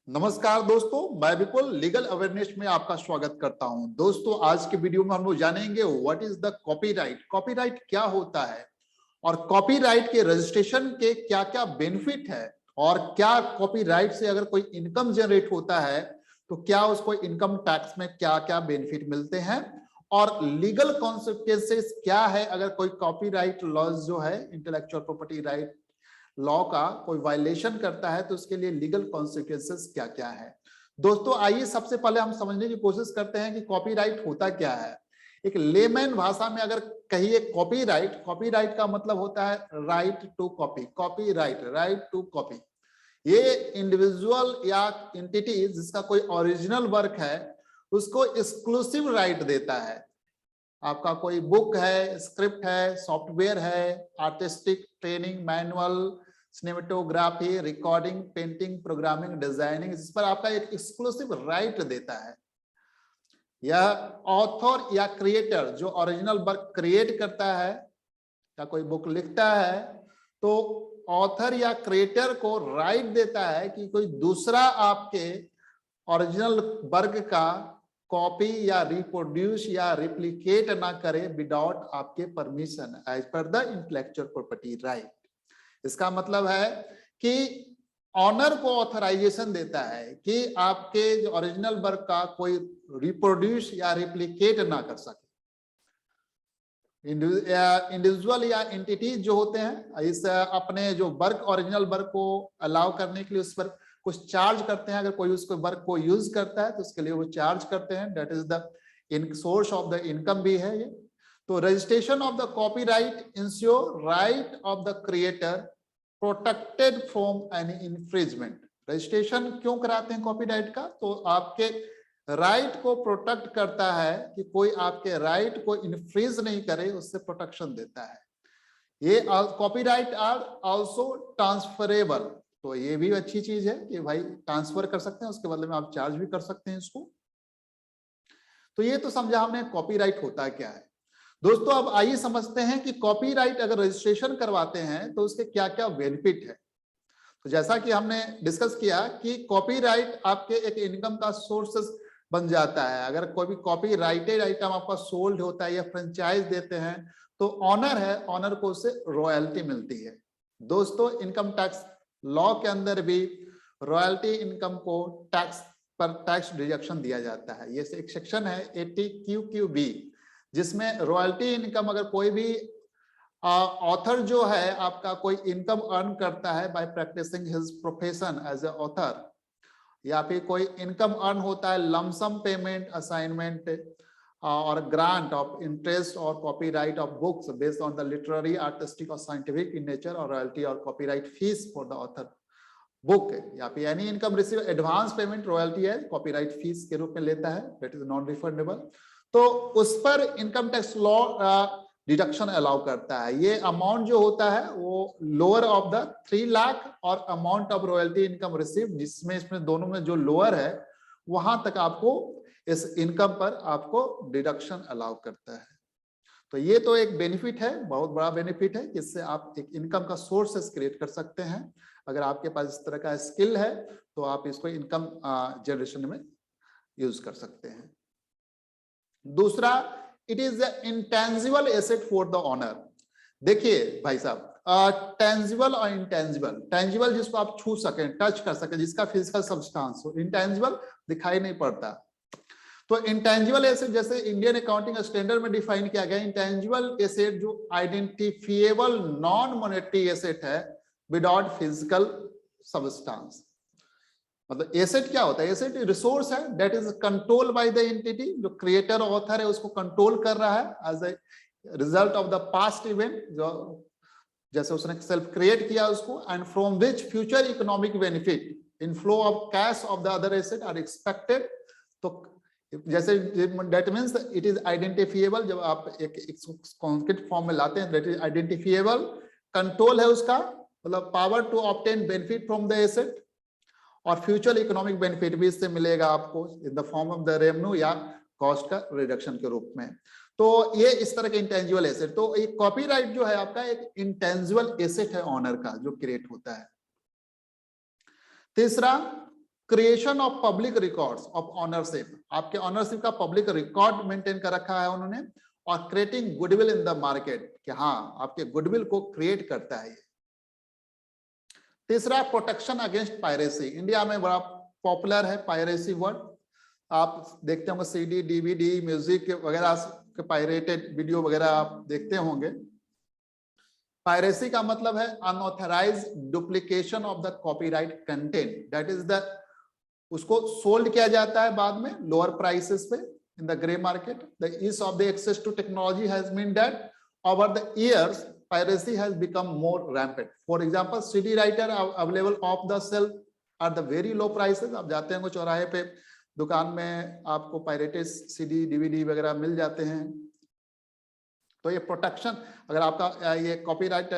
नमस्कार दोस्तों, मैं विपुल लीगल अवेयरनेस में आपका स्वागत करता हूं। दोस्तों, आज के वीडियो में हम लोग जानेंगे what is the copyright. Copyright क्या होता है और कॉपीराइट के रजिस्ट्रेशन के क्या क्या बेनिफिट है और क्या कॉपीराइट से अगर कोई इनकम जनरेट होता है तो क्या उसको इनकम टैक्स में क्या क्या बेनिफिट मिलते हैं और लीगल कॉन्सिक्वेंसेस क्या है अगर कोई कॉपीराइट लॉज जो है इंटेलेक्चुअल प्रॉपर्टी राइट लॉ का कोई वायलेशन करता है तो उसके लिए लीगल कॉन्सिक्वेंसेस क्या क्या है। दोस्तों, आइए सबसे पहले हम समझने की कोशिश करते हैं कि कॉपीराइट होता क्या है। एक लेमैन भाषा में अगर कहिए कॉपीराइट, कॉपीराइट का मतलब होता है right to copy. Copyright, right to copy, ये इंडिविजुअल या एंटिटी जिसका कोई ओरिजिनल वर्क है उसको एक्सक्लूसिव राइट देता है। आपका कोई बुक है, स्क्रिप्ट है, सॉफ्टवेयर है, artistic training manual, cinematography, recording, painting, programming, designing, इस पर आपका एक एक्सक्लूसिव राइट देता है। यह ऑथर या क्रिएटर जो ओरिजिनल वर्क क्रिएट करता है या कोई बुक लिखता है तो ऑथर या क्रिएटर को राइट देता है कि कोई दूसरा आपके ओरिजिनल वर्क का कॉपी या रिप्रोड्यूस या रिप्लिकेट ना करे विदाउट आपके permission as per the intellectual property right. इसका मतलब है कि ऑनर को ऑथराइजेशन देता है कि आपके जो ओरिजिनल वर्क का कोई रिप्रोड्यूस या रिप्लिकेट ना कर सके। इंडिविजुअल या एंटिटी जो होते हैं इस अपने जो वर्क ओरिजिनल वर्क को अलाउ करने के लिए उस पर कुछ चार्ज करते हैं। अगर कोई उसको वर्क को यूज करता है तो उसके लिए वो चार्ज करते हैं। That is the source of the income भी है ये। तो registration of the copyright ensure right of the creator protected from any infringement. Registration क्यों कराते हैं कॉपीराइट का? तो आपके राइट को प्रोटेक्ट करता है कि कोई आपके राइट को इन्फ्रिंज नहीं करे, उससे प्रोटेक्शन देता है। ये कॉपीराइट आर आल्सो ट्रांसफरेबल, तो ये भी अच्छी चीज है कि भाई ट्रांसफर कर सकते हैं, उसके बदले में आप चार्ज भी कर सकते हैं इसको। तो ये तो समझा हमने कॉपीराइट होता क्या है। दोस्तों, अब आइए समझते हैं कि कॉपीराइट अगर रजिस्ट्रेशन करवाते हैं तो उसके क्या क्या बेनिफिट है। तो जैसा कि हमने डिस्कस किया कि कॉपीराइट आपके एक इनकम का सोर्स बन जाता है। अगर कोई भी कॉपीराइटेड आइटम आपका सोल्ड होता है या फ्रेंचाइज देते हैं तो ऑनर है, ऑनर को उससे रॉयल्टी मिलती है। दोस्तों, इनकम टैक्स लॉ के अंदर भी रॉयल्टी इनकम को टैक्स पर टैक्स डिडक्शन दिया जाता है। ये एक सेक्शन है 80QQB जिसमें रॉयल्टी इनकम अगर कोई भी ऑथर जो है आपका कोई इनकम अर्न करता है by practising his profession as a author, या फिर कोई इनकम अर्न होता है लमसम पेमेंट, असाइनमेंट और ग्रांट ऑफ इंटरेस्ट और copyright of books based on the literary, artistic और साइंटिफिक इन नेचर, और रॉयल्टी और copyright fees for the author book, या फिर any income receive advance payment royalty है कॉपीराइट फीस के रूप में लेता है, दैट इज नॉन रिफंडेबल। तो उस पर income tax law deduction allow करता है। ये अमाउंट जो होता है वो लोअर ऑफ द 3 लाख और amount of royalty income receive, जिसमें इसमें दोनों में जो लोअर है वहां तक आपको इस इनकम पर आपको डिडक्शन अलाउ करता है। तो ये तो एक बेनिफिट है, बहुत बड़ा बेनिफिट है, जिससे आप एक इनकम का सोर्सेस क्रिएट कर सकते हैं। अगर आपके पास इस तरह का स्किल है तो आप इसको इनकम जनरेशन में यूज कर सकते हैं। दूसरा, it is the intangible asset for the owner. देखिए भाई साहब, टेंजिबल और इंटेंजिबल, टेंजिबल जिसको आप छू सकें, टच कर सकें, जिसका फिजिकल सब्सटेंस हो, इंटेंजिबल दिखाई नहीं पड़ता। तो इंटेंजिबल एसेट जैसे इंडियन अकाउंटिंग स्टैंडर्ड में डिफाइन किया गया, इंटेंजिबल एसेट जो आइडेंटिफिएबल नॉन मॉनेटरी एसेट है विदाउट फिजिकल सब्सटेंस। मतलब एसेट क्या होता है? एसेट रिसोर्स है that is control by the entity, जो क्रिएटर ऑथर है उसको कंट्रोल कर रहा है as a result of the past event, जो जैसे उसने सेल्फ क्रिएट किया उसको, and from which future economic benefit inflow of cash of the other asset are expected. तो जैसे that means it is identifiable, जब आप एक कॉन्क्रीट फॉर्म में लाते हैं दैट इज आइडेंटिफिएबल, कंट्रोल है उसका, मतलब power to obtain benefit from the asset, और फ्यूचर इकोनॉमिक बेनिफिट भी इससे मिलेगा आपको in the form of the revenue या कॉस्ट का रिडक्शन के रूप में। तो ये इस तरह के इंटेंजिबल एसेट। तो एक कॉपीराइट जो है आपका एक इंटेंजिबल एसेट है ऑनर का जो क्रिएट होता है। तीसरा, creation of public records of ownership, आपके ऑनरशिप का पब्लिक रिकॉर्ड मेंटेन कर रखा है उन्होंने, और creating goodwill in the market, कि हाँ आपके गुडविल को क्रिएट करता है ये। तीसरा, प्रोटेक्शन अगेंस्ट पायरेसी, इंडिया में बड़ा पॉपुलर है पायरेसी वर्ड, आप देखते होंगे सीडी डीवीडी म्यूजिक वगैरह के पायरेटेड वीडियो वगैरह आप देखते होंगे। पायरेसी का मतलब है unauthorised duplication of the copyright content, that is the, उसको सोल्ड किया जाता है बाद में लोअर प्राइसेस पे in the gray market. The ease of the access to technology has meant that over the years piracy has become more rampant. For example, CD writer are available off the shelf at the very low prices. आप जाते हैं चौराहे पे दुकान में, आपको pirated CD DVD वगैरह मिल जाते हैं। तो ये प्रोटेक्शन, अगर आपका ये कॉपीराइट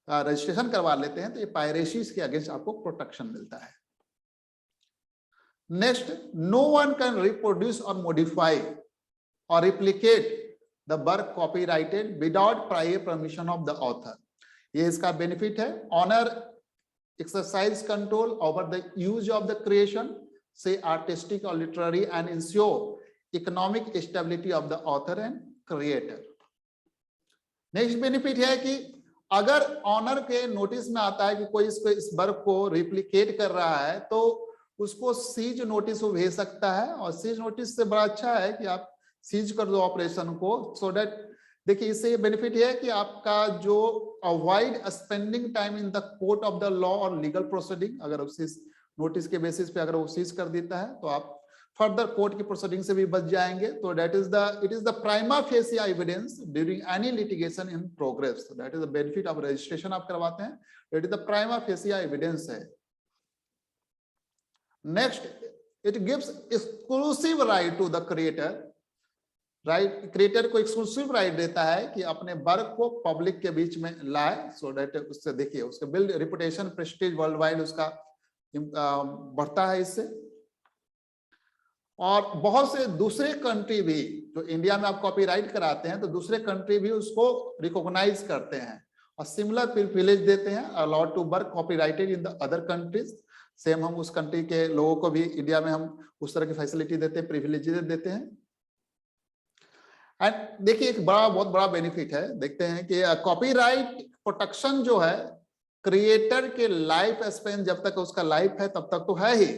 रजिस्ट्रेशन करवा लेते हैं तो ये पायरेसी के अगेंस्ट आपको प्रोटेक्शन मिलता है। Next, no one can reproduce or modify or replicate the work copyrighted without prior permission of the author. ये इसका बेनिफिट है। Honor exercise control over the use of the creation, say artistic or literary, and ensure economic stability of the author and creator. Next benefit है कि अगर honour के notice में आता है कि कोई इस वर्क को रिप्लिकेट कर रहा है तो उसको सीज नोटिस वो भेज सकता है, और सीज नोटिस से बड़ा अच्छा है कि आप सीज कर दो ऑपरेशन को, सो दैट, देखिए इससे ये बेनिफिट है कि आपका जो avoid spending time in the court of the law और लीगल प्रोसीडिंग, अगर उस नोटिस के बेसिस पे अगर वो सीज कर देता है तो आप फर्दर कोर्ट की प्रोसीडिंग से भी बच जाएंगे। तो that is the, it is the prima facie evidence during any litigation in progress, that is the benefit of registration आप करवाते हैं, that is the prima facie evidence है। Next, it gives exclusive right to the creator, right? Creator को exclusive right देता है कि अपने work को पब्लिक के बीच में लाए, सो दैट उससे देखिए उसके build reputation Prestige world wide उसका बढ़ता है इससे। और बहुत से दूसरे कंट्री भी, जो इंडिया में आप कॉपीराइट कराते हैं तो दूसरे कंट्री भी उसको रिकॉग्नाइज करते हैं और सिमिलर प्रिविलेज देते हैं, allowed to work copyrighted in the other countries. Same हम उस कंट्री के लोगों को भी इंडिया में हम उस तरह की फैसिलिटी देते हैं, प्रिविलेज देते हैं। एंड देखिए एक बहुत बड़ा बेनिफिट है, देखते हैं कि कॉपीराइट प्रोटेक्शन जो है क्रिएटर के लाइफ स्पेन, जब तक उसका लाइफ है तब तक तो है ही,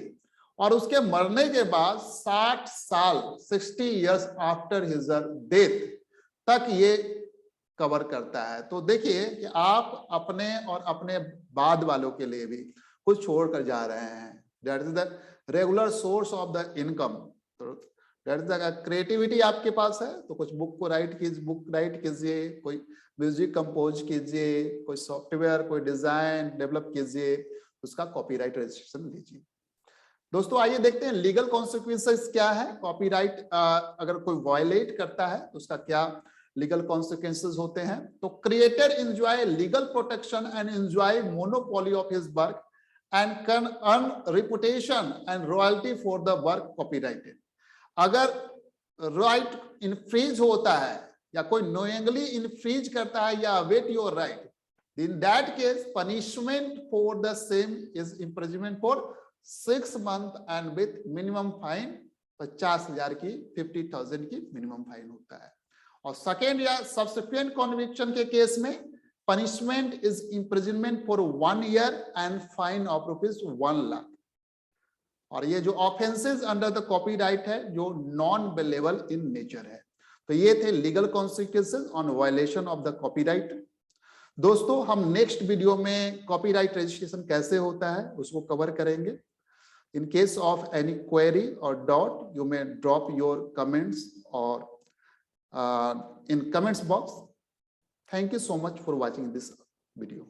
और उसके मरने के बाद 60 साल 60 इयर्स आफ्टर हिज डेथ तक ये कवर करता है। तो देखिए कि आप अपने और अपने बाद वालों के लिए भी कुछ छोड़कर जा रहे हैं, that is the regular source of the income. तो दैट इज द क्रिएटिविटी आपके पास है तो कुछ बुक राइट कीजिए, कोई म्यूजिक कंपोज कीजिए, कोई सॉफ्टवेयर, कोई डिजाइन डेवलप कीजिए, उसका कॉपीराइट रजिस्ट्रेशन लीजिए। दोस्तों आइए देखते हैं लीगल कॉन्सिक्वेंसेस क्या है, कॉपीराइट अगर कोई वायलेट करता है तो उसका क्या लीगल कॉन्सिक्वेंसेस होते हैं। तो creator enjoy legal protection and enjoy monopoly of his work and can earn reputation and royalty for the work copyrighted. अगर राइट इनफ्रीज होता है या कोई नोइंगली इनफ्रीज करता है या await your right, in that case punishment for the same is imprisonment for 6 months and with minimum fine 50,000 की 50,000 की मिनिमम फाइन होता है। और सेकेंड या सब्सिक्वेंट कॉन्विक्शन के केस में punishment is imprisonment for 1 year and fine of ₹1 lakh। और ये जो ऑफेंसेस अंडर द कॉपीराइट है जो नॉन बेलेबल इन नेचर है। तो ये थे legal consequences on violation of the copyright. दोस्तों हम नेक्स्ट वीडियो में कॉपीराइट रजिस्ट्रेशन कैसे होता है उसको कवर करेंगे। In case of any query और doubt you may drop your comments और in comments box. Thank you so much for watching this video.